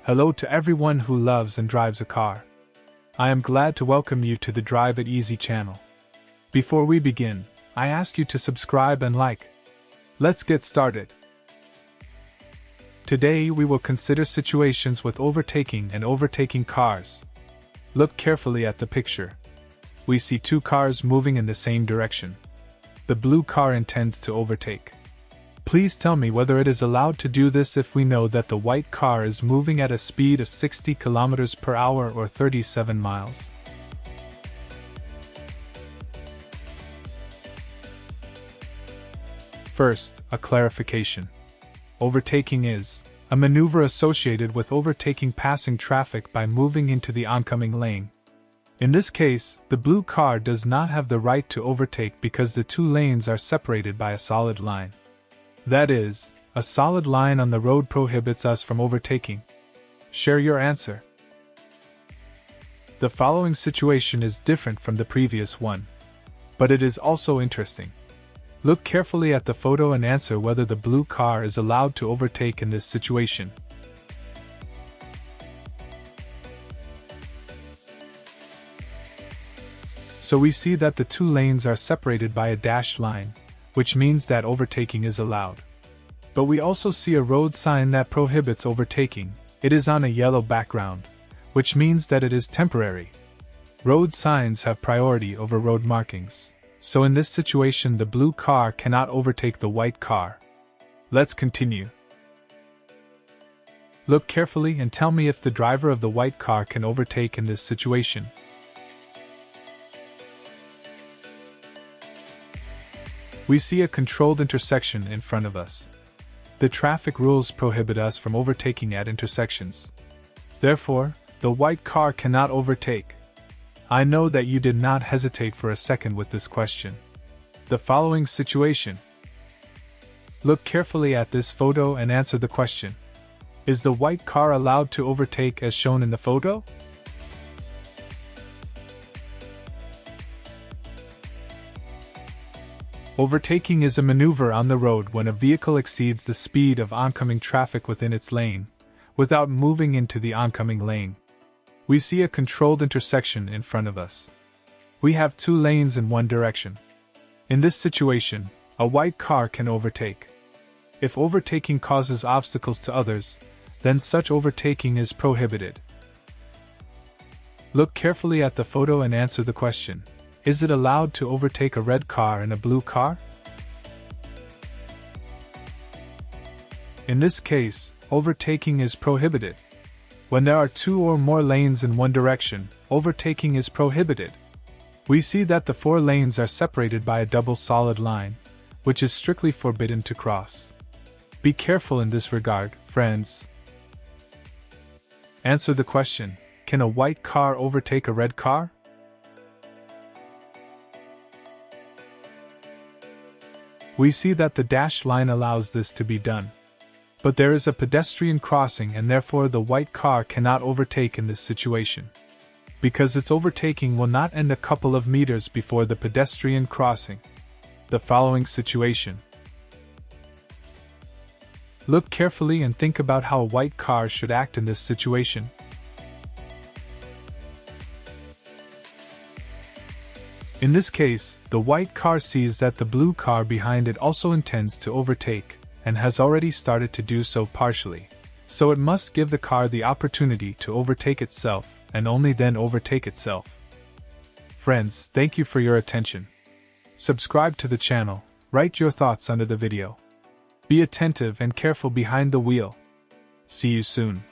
Hello to everyone who loves and drives a car. I am glad to welcome you to the Drive It Easy channel. Before we begin, I ask you to subscribe and like. Let's get started. Today we will consider situations with overtaking and overtaking cars. Look carefully at the picture. We see two cars moving in the same direction. The blue car intends to overtake. Please tell me whether it is allowed to do this if we know that the white car is moving at a speed of 60 km per hour or 37 miles. First, a clarification. Overtaking is a maneuver associated with overtaking passing traffic by moving into the oncoming lane. In this case, the blue car does not have the right to overtake because the two lanes are separated by a solid line. That is, a solid line on the road prohibits us from overtaking. Share your answer. The following situation is different from the previous one, but it is also interesting. Look carefully at the photo and answer whether the blue car is allowed to overtake in this situation. So we see that the two lanes are separated by a dashed line, which means that overtaking is allowed. But we also see a road sign that prohibits overtaking. It is on a yellow background, which means that it is temporary. Road signs have priority over road markings, so in this situation the blue car cannot overtake the white car. Let's continue. Look carefully and tell me if the driver of the white car can overtake in this situation. We see a controlled intersection in front of us. The traffic rules prohibit us from overtaking at intersections. Therefore, the white car cannot overtake. I know that you did not hesitate for a second with this question. The following situation. Look carefully at this photo and answer the question. Is the white car allowed to overtake as shown in the photo? Overtaking is a maneuver on the road when a vehicle exceeds the speed of oncoming traffic within its lane, without moving into the oncoming lane. We see a controlled intersection in front of us. We have two lanes in one direction. In this situation, a white car can overtake. If overtaking causes obstacles to others, then such overtaking is prohibited. Look carefully at the photo and answer the question. Is it allowed to overtake a red car and a blue car? In this case, overtaking is prohibited. When there are two or more lanes in one direction, overtaking is prohibited. We see that the four lanes are separated by a double solid line, which is strictly forbidden to cross. Be careful in this regard, friends. Answer the question, can a white car overtake a red car? We see that the dashed line allows this to be done. But there is a pedestrian crossing and therefore the white car cannot overtake in this situation. Because its overtaking will not end a couple of meters before the pedestrian crossing. The following situation. Look carefully and think about how a white car should act in this situation. In this case, the white car sees that the blue car behind it also intends to overtake, and has already started to do so partially. So it must give the car the opportunity to overtake itself, and only then overtake itself. Friends, thank you for your attention. Subscribe to the channel, write your thoughts under the video. Be attentive and careful behind the wheel. See you soon.